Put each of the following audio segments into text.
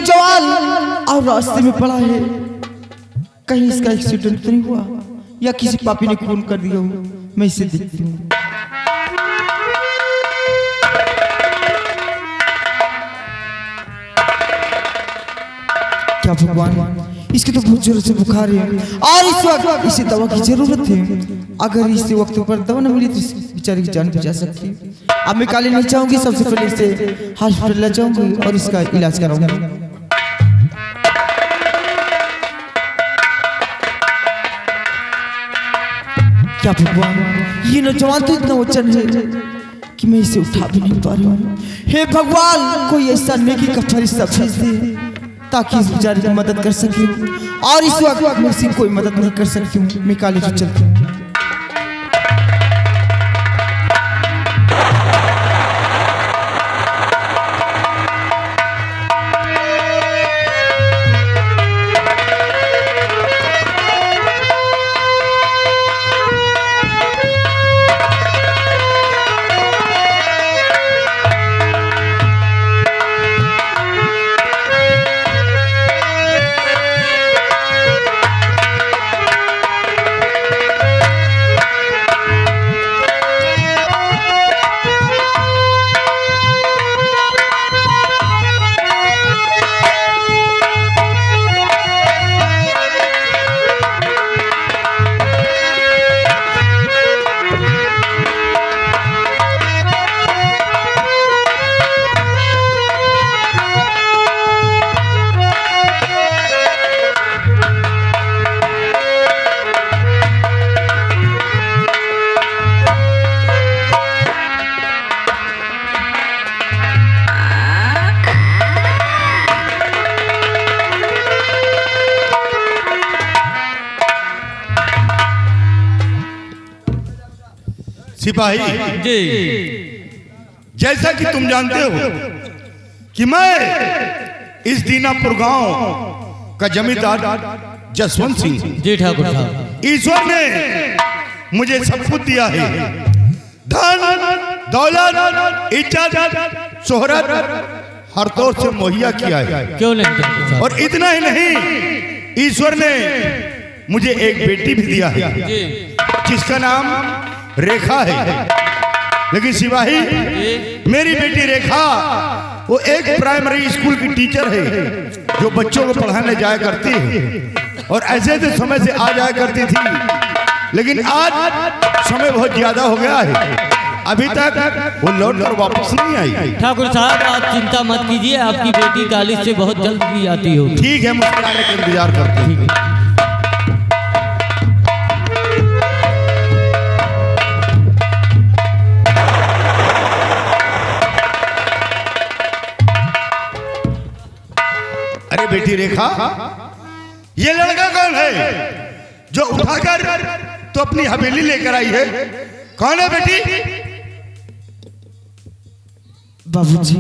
नौजवान और रास्ते में पड़ा है, कहीं इसका एक्सीडेंट तो नहीं हुआ या किसी पापी ने खून कर दिया हो। मैं इसे देखती हूँ। क्या भगवान, इसके तो बहुत जोर से बुखार है और इस वक्त इसे दवा की जरूरत है। अगर इसे वक्त पर दवा न मिली तो इस बेचारे की जान बचा सकती है। अब मैं काले नहीं चाहूंगी, सबसे पहले इसे हॉस्पिटल ले जाऊंगी और इसका इलाज कराऊंगी। क्या भगवान, ये नौजवान तो इतना वचन है कि मैं इसे उठा भी नहीं पा रही हूँ। हे भगवान, कोई ऐसा नेकी का फरिश्ता भेज दे ताकि इस बेचारे की मदद कर सके। और इस वक्त मैं इसी कोई मदद नहीं कर सकती हूँ। मैं काले से चलती हूँ। सिपाही जी, जैसा कि तुम जानते हो कि मैं इस दीनापुर गांव का जमींदार जसवंत सिंह जी ठाकुर साहब, ईश्वर ने मुझे सब कुछ दिया है। धन दौलत इज्जत शोहरत हर तौर से मुहैया किया है। क्यों नहीं ठाकुर साहब? और इतना ही नहीं, ईश्वर ने मुझे एक बेटी भी दिया है जिसका नाम रेखा है। लेकिन सिपाही, मेरी बेटी रेखा वो एक प्राइमरी स्कूल की टीचर है जो बच्चों को पढ़ाने जाया करती है और ऐसे तो समय से आ जाया करती थी, लेकिन आज समय बहुत ज्यादा हो गया है, अभी तक वो लौट कर वापस नहीं आई। ठाकुर साहब, आप चिंता मत कीजिए, आपकी बेटी कॉलेज से बहुत जल्द भी आती होगी। ठीक है, मुझे आने का इंतजार करते हैं। अरे बेटी रेखा, ये लड़का कौन है जो उठाकर तो अपनी हवेली लेकर आई है? कौन है बेटी? बाबूजी,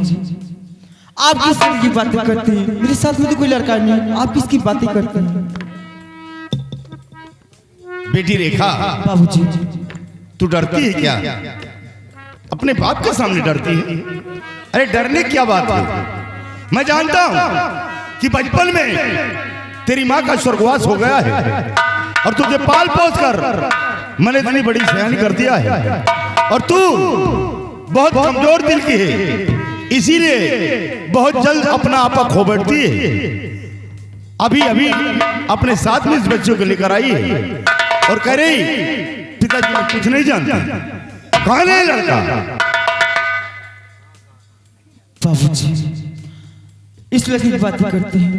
आप किसकी बातें करते हैं? मेरे साथ में तो कोई लड़का नहीं, आप किसकी बातें करते हैं? बेटी रेखा, बाबूजी, तू डरती है क्या? अपने बाप के सामने डरती है? अरे डरने की क्या बात है? मैं जानता हूं कि बचपन में तेरी माँ का स्वर्गवास हो गया है और तुझे पाल पोस कर मैंने इतनी बड़ी सयानी कर दिया है और तू बहुत कमजोर दिल की है, इसीलिए बहुत जल्द अपना आपा खो बैठती है। अभी अभी अपने साथ में इस बच्चों को लेकर आई है और कह रही पिताजी मैं कुछ नहीं जानता। कौन है लड़का? बाबूजी, इस लड़की की बातें करते हैं।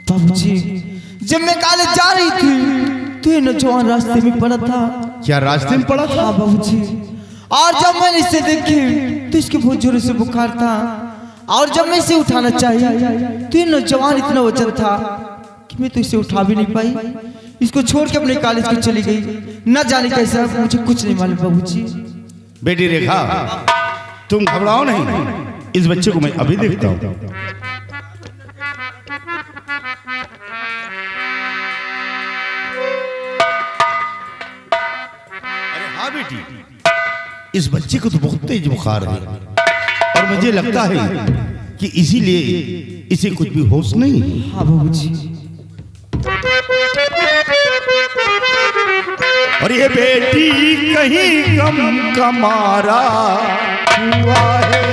बाबूजी, जब मैं कॉलेज जा रही थी तो ये नौजवान रास्ते में पड़ा था। क्या रास्ते में पड़ा था? हाँ बाबूजी, और जब मैंने इसे देखी तो इसके बहुत जोर से बुखार था और जब मैं इसे उठाना चाहिए तो ये नौजवान इतना वजन था कि मैं तो इसे उठा भी नहीं पाई। इसको छोड़ के अपने कॉलेज को चली गई, न जाने कैसा, मुझे कुछ नहीं मालूम। बाबूजी, बेटी रेखा, तुम घबराओ नहीं, इस बच्चे को मैं अभी देखता हूँ। अरे हाँ बेटी, इस बच्चे को तो बहुत तेज बुखार है और मुझे लगता है कि इसीलिए इसे कुछ भी होश नहीं। हाँ बाबूजी। और ये बेटी कहीं गम का मारा हुआ है।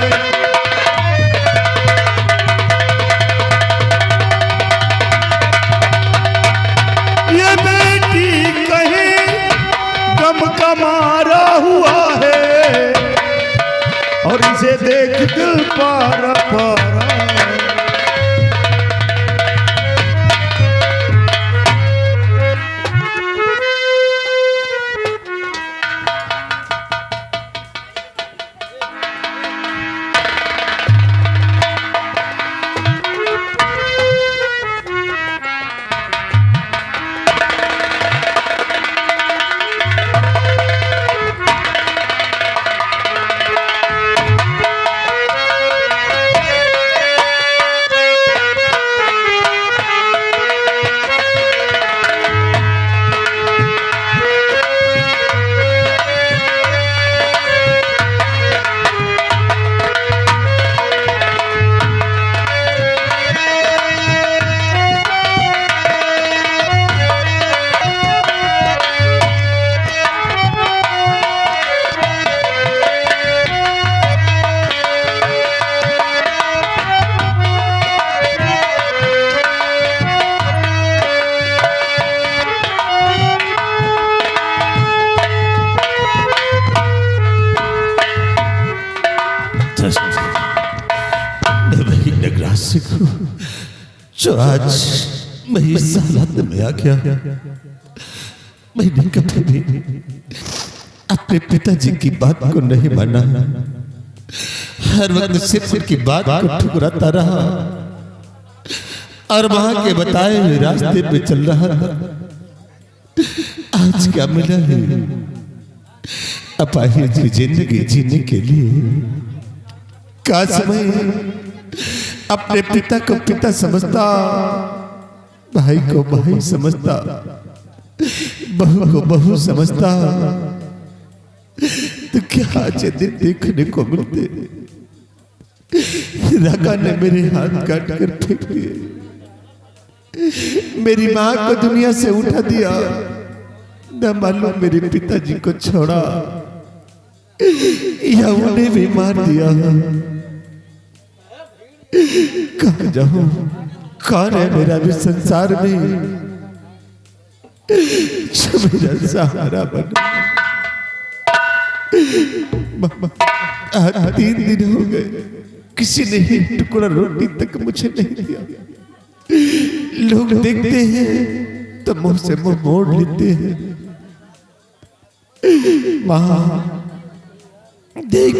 ये बेटी कहीं गम का मारा हुआ है और इसे देख दिल पारा पारा। जो आज मैं इस हालत में आ गया, मैंने कभी भी अपने पिताजी की बात को नहीं माना। हर वक्त सिर्फ उनकी बात को ठुकराता रहा और वहां के बताए हुए रास्ते पे चल रहा था। आज क्या मिला है? अपाहिज की जिंदगी जीने के लिए का समय अपने पिता को पिता समझता, भाई को भाई समझता, बहू को बहू समझता, तो क्या आज दिन देखने को मिलते। राका ने मेरे हाथ काट कर फेंक दिए, मेरी मां को दुनिया से उठा दिया, न मालूम मेरे पिताजी को छोड़ा या उन्हें भी मार दिया। कहाँ जाऊं? कौन है मेरा भी संसार में जो मेरा सहारा बना? 3 दिन हो गए, किसी ने ही टुकड़ा रोटी तक मुझे नहीं दिया। लोग देखते हैं तो मुंह से मुंह मोड़ लेते हैं। मां देख,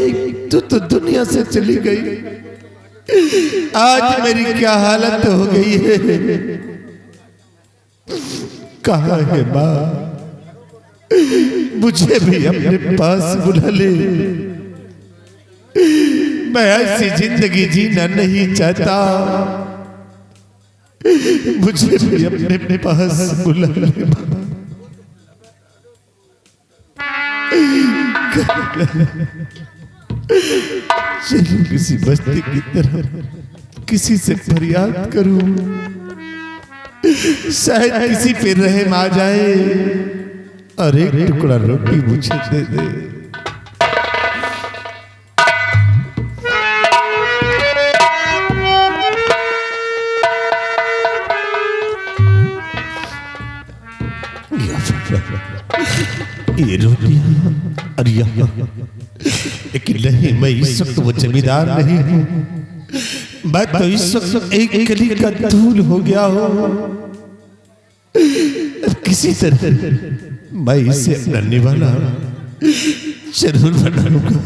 तू तो दुनिया से चली गई, आज मेरी क्या हालत हो गई है। कहाँ है मां? मुझे भी अपने पास बुला ले, मैं ऐसी जिंदगी जीना नहीं चाहता। मुझे भी अपने पास बुला ले। चलो किसी बस्ती की तरफ किसी से फरियाद करूं, शायद किसी पे रहम आ जाए और एक टुकड़ा रोटी मुझे दे दे। ये रोटियां और यहाँ, लेकिन नहीं, मैं इस वक्त वो जमींदार नहीं हूँ। मैं तो इस वक्त एक कली का धूल हो गया हो। किसी तरह मैं इसे अपना निवाला जरूर बनाऊंगा।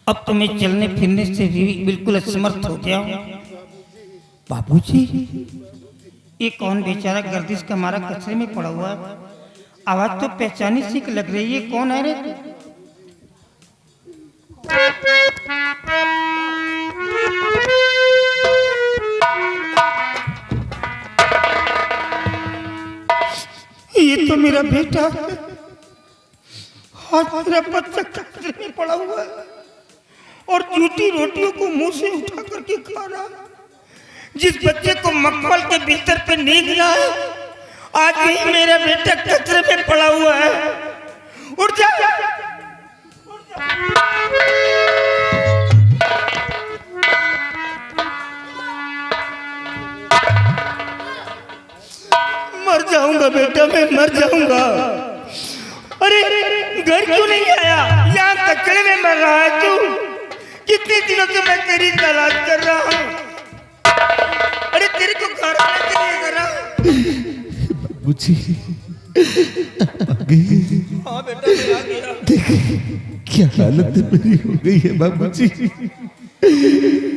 अब तो मैं चलने फिरने से भी बिल्कुल असमर्थ हो गया हूँ। बाबूजी, ये कौन बेचारा गर्दिश का मारा कचरे में पड़ा हुआ है? आवाज तो पहचानी सी लग रही है। कौन है रे तू? ये तो मेरा बेटा है। आज मेरा बच्चा कचरे में पड़ा हुआ है और झूठी रोटियों को मुंह से उठा करके खा रहा है। जिस बच्चे को मखमल के बिस्तर पे नींद रहा है, आज भी मेरा बेटा कचरे में पड़ा हुआ है। उठ जा। मर जाऊंगा बेटा, मैं मर जाऊंगा। अरे घर क्यों नहीं आया? यहाँ कचरे में मर रहा है तू। कितने दिनों से मैं तेरी तलाश कर रहा हूँ। अरे तेरे को घर आने के लिए करा। बाबूजी हाँ बेटा, मैं आ गया। देख क्या हालत मेरी हो गई है बाबूजी।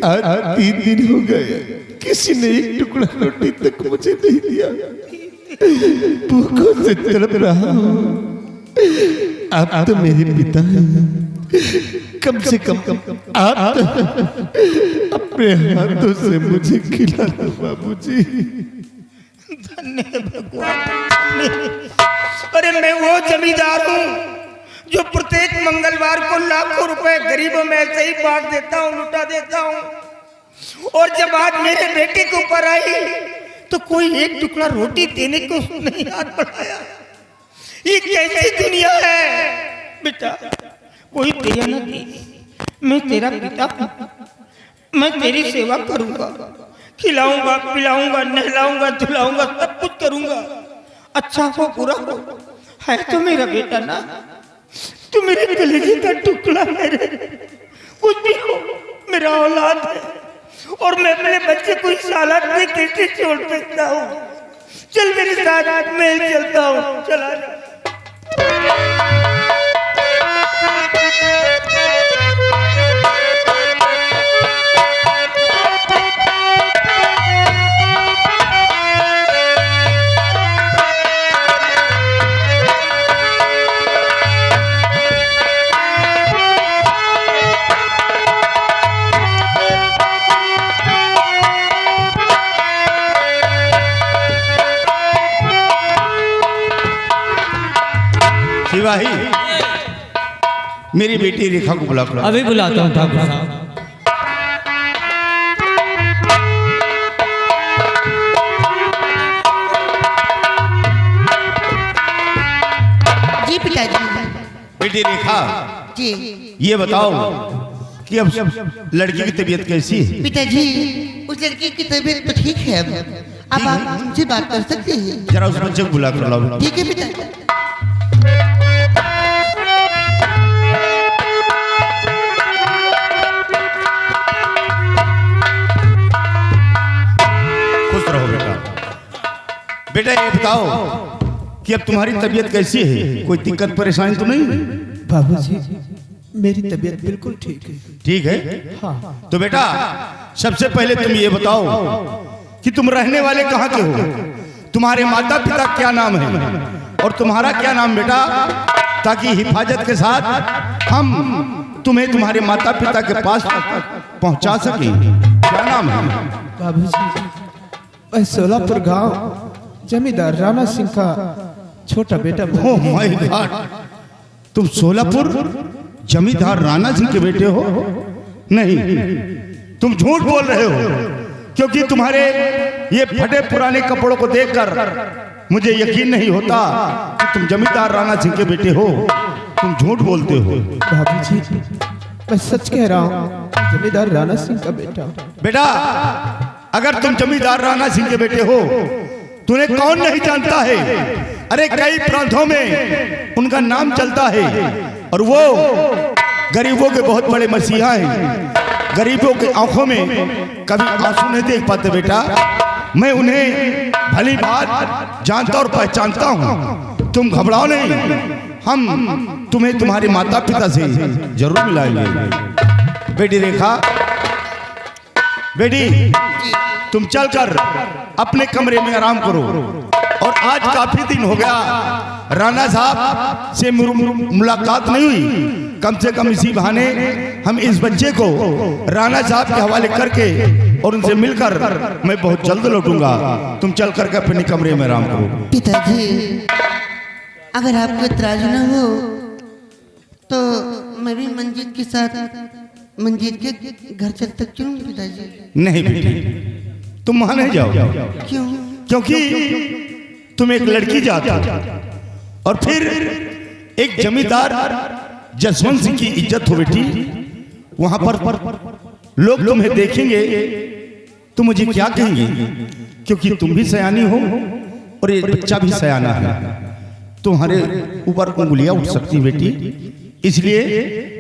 आज 3 दिन हो गए, किसी ने एक टुकड़ा रोटी तक मुझे नहीं दिया। भूखों से तड़प रहा हूँ। आप तो मेरे पिता हैं, कम से कम आप तो अपने हाथों से मुझे खिला दो बाबूजी। धन्य भगवान। अरे मैं वो जमींदार हूँ जो प्रत्येक मंगलवार को लाखों रुपए गरीबों में ऐसे ही बांट देता हूँ, लुटा देता हूँ। और जब आज मेरे बेटे के ऊपर आई तो कोई एक टुकड़ा रोटी देने को नहीं हाथ बढ़ाया। ये कैसी दुनिया है बेटा? कोई दया न दे। मैं तेरा पिता हूं, मैं तेरी सेवा करूंगा, खिलाऊंगा, पिलाऊंगा, नहलाऊंगा, धुलाऊंगा, सब कुछ करूंगा। अच्छा हो बुरा हो, है तो मेरा बेटा ना। तू मेरे कलेजे का टुकड़ा है रे। कुछ भी हो, मेरा औलाद है और मैं अपने बच्चे को इस हालत में कैसे छोड़ सकता हूँ? चल मेरे साथ, मैं चलता हूँ। चला जा। सिपाही, मेरी बेटी रेखा को बुला करो। अभी बुलाता हूँ ठाकुर साहब। जी पिताजी। बेटी रेखा जी ये बताओ कि अब लड़की की तबीयत कैसी है? पिताजी, उस लड़की की तबीयत तो ठीक है। अब आप उनसे बात कर सकते हैं। जरा उस बच्चे को बुला कर लाओ। ठीक है पिताजी। खुश रहो बेटा। बेटा ये बताओ कि अब तुम्हारी तबीयत कैसी है? कोई दिक्कत परेशानी तो नहीं? बाबूजी, मेरी तबीयत बिल्कुल ठीक है। ठीक है। हाँ। तो बेटा सबसे पहले तुम ये बताओ कि तुम रहने वाले कहाँ के हो? तुम्हारे माता पिता क्या नाम है और तुम्हारा क्या नाम बेटा, ताकि हिफाजत के साथ हम तुम्हें तुम्हारे माता पिता के पास पहुंचा सकें। क्या नाम है? बाबूजी, मैं सोलापुर गांव जमींदार राणा सिंह का छोटा बेटा। ओह माय गॉड, तुम सोलापुर जमींदार राणा सिंह के बेटे हो? नहीं, तुम झूठ बोल रहे हो, क्योंकि तुम्हारे ये फटे पुराने कपड़ों को देखकर मुझे यकीन नहीं होता कि तुम जमींदार राणा सिंह के बेटे हो। तुम झूठ बोलते हो। बाबूजी, मैं सच कह रहा हूँ, जमींदार राणा सिंह का बेटा। बेटा अगर तुम जमींदार राणा सिंह के बेटे हो, तुम्हें कौन नहीं जानता है? अरे कई प्रांतों में उनका नाम चलता है और वो गरीबों के बहुत बड़े मसीहा हैं। गरीबों की आंखों में कभी आंसू नहीं देख पाते बेटा। मैं उन्हें भली बात जानता और पहचानता हूँ। तुम घबराओ नहीं, हम तुम्हें तुम्हारे माता पिता से जरूर मिलाएंगे। बेटी रेखा, बेटी तुम चलकर अपने कमरे में आराम करो। और आज काफी दिन हो गया राणा साहब से मुलाकात नहीं हुई, कम से कम इसी बहाने हम इस बच्चे को राणा साहब के हवाले करके और उनसे मिलकर मैं बहुत जल्द लौटूंगा। तुम चल करके अपने कमरे में आराम करो। पिताजी, अगर आपको इतराज न हो तो मैं भी मंजीत के साथ मंजीत के घर चल सकती हूँ पिताजी। नहीं बेटी, तुम वहां नहीं जाओ। क्यों? क्योंकि तुम एक लड़की जाता और फिर एक जमींदार जसवंत सिंह की इज्जत हो बेटी। वहां पर लोग तुम्हें देखेंगे तो मुझे क्या कहेंगे, क्योंकि तुम भी सयानी हो और ये बच्चा भी सयाना है। तुम्हारे ऊपर उंगलियां उठ सकती बेटी, इसलिए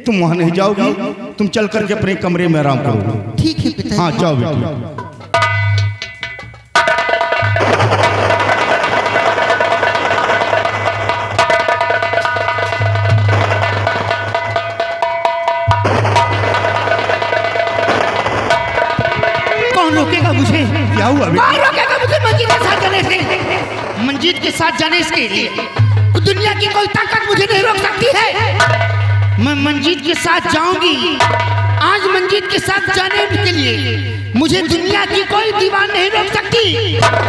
तुम वहां नहीं जाओगी। तुम चल करके अपने कमरे में आराम करो। ठीक है पिताजी। हाँ जाओ बेटी। कौन रोकेगा मुझे? क्या हुआ बेटी? कौन रोकेगा मुझे मंजीत के साथ जाने से? मंजीत के साथ जाने के लिए दुनिया की कोई ताकत मुझे नहीं रोक सकती है। मैं मंजीत के साथ जाऊंगी। आज मंजीत के साथ जाने के लिए मुझे दुनिया की कोई दीवार नहीं रोक सकती।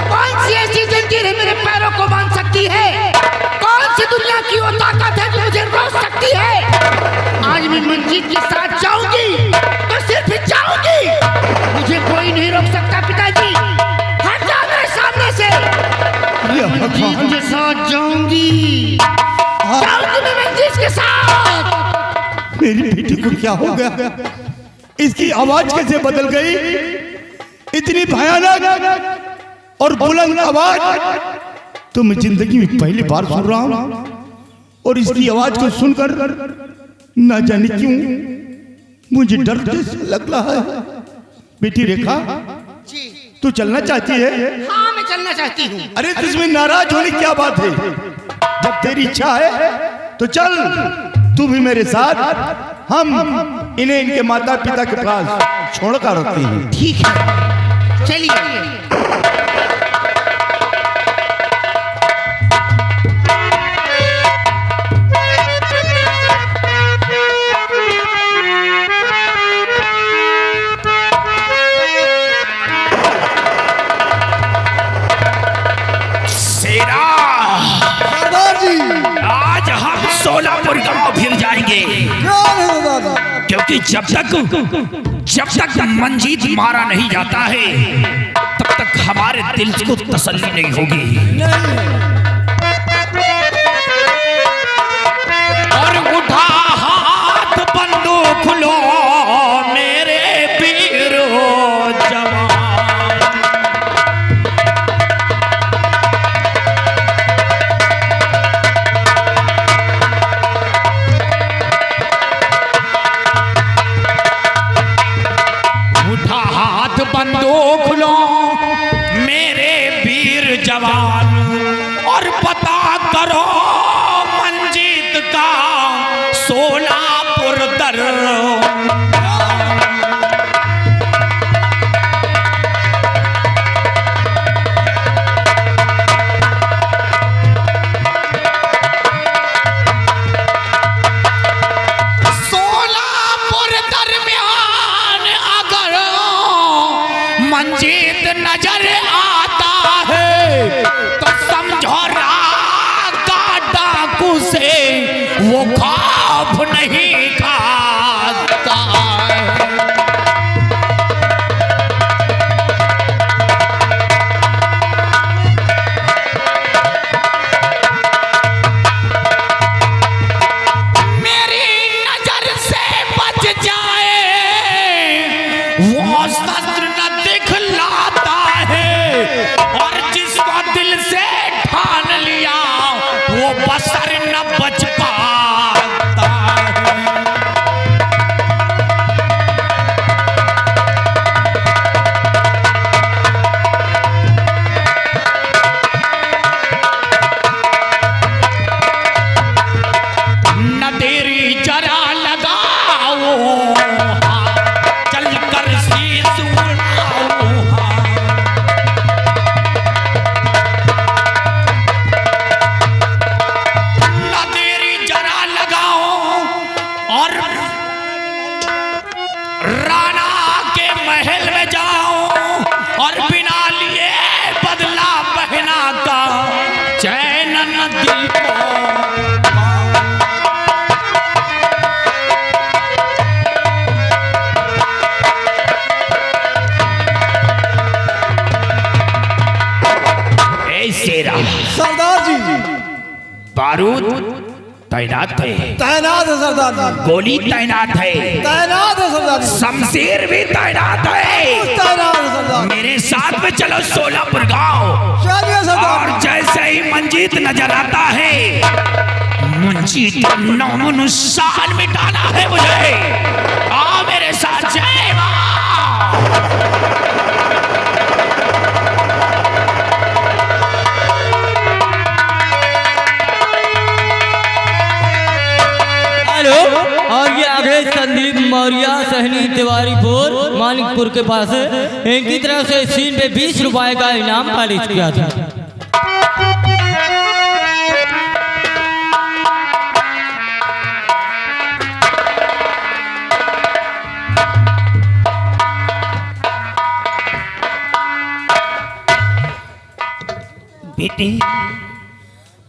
कौन सी ऐसी जंजीर है मेरे पैरों को बांध सकती है? कौन सी दुनिया की वो ताकत है जो मुझे रोक सकती है? आज मैं मंजीत के साथ जाऊंगी तो सिर्फ जाऊंगी, मुझे कोई नहीं रोक सकता। पिताजी हट जाओ मेरे सामने से। मैं मंजीत के साथ जाऊंगी, जाऊंगी मैं मंजीत के साथ। मेरी बेटी को क्या हो गया? इसकी आवाज कैसे बदल गई? इतनी भयानक और बुलंद आवाज तो मैं जिंदगी में पहली बार सुन रहा हूं। और इसकी आवाज को सुनकर ना जाने क्यों मुझे डर जैसा लग रहा है। बेटी रेखा, तू चलना चाहती है? हाँ मैं चलना चाहती हूँ। अरे तुझमें नाराज होने की क्या बात है? जब तेरी इच्छा है तो चल तू भी मेरे साथ। हम इन्हें इनके माता पिता के पास छोड़ कर रखते हैं। ठीक है चलिए। आज हम सोलापुर गांव फिर जाएंगे, क्योंकि जब तक मंजीत मारा नहीं जाता है तब तक हमारे दिल को तसल्ली नहीं होगी। और उठा हाथ बंदूक लो मेरे वीर जवान। बंदूक लो मेरे वीर जवान और पता करो मंजीत का सोलापुर दर। मंजीत नजर आता है तो समझो रागा डाकू से वो खौफ नहीं खाता। न दिल को शेरा सरदार जी बारूद तैनात है, तैनात है सरदार जी, गोली तैनात है, तैनात है सरदार जी, शमशीर भी तैनात है। तैनात है सरदार, मेरे साथ में चलो सोलापुर गांव। चलिए सरदार। और जैसे ही मंजीत नजर आता है, मंजीत नामोनुसार मिटाना है मुझे। आओ मेरे साथ, जय मां। और ये आगे संदीप मौर्य सहनी तिवारीपुर मानिकपुर के पास है। इनकी तरफ से सीन पे 20 रुपए का इनाम खारिज किया था। बेटे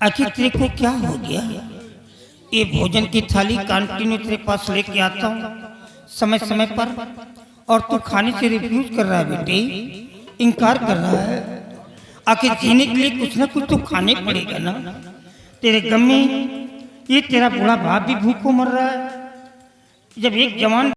आखिर तेरे को क्या हो गया? ये भोजन की थाली कंटिन्यू तेरे पास लेके आता हूँ समय समय पर, और तू खाने से रिफ्यूज कर रहा है बेटे, इनकार कर रहा है। आखिर जीने के लिए कुछ ना कुछ तो खाने पड़ेगा ना। तेरे गम में ये तेरा बूढ़ा बाप भी भूखों मर रहा है। जब एक जवान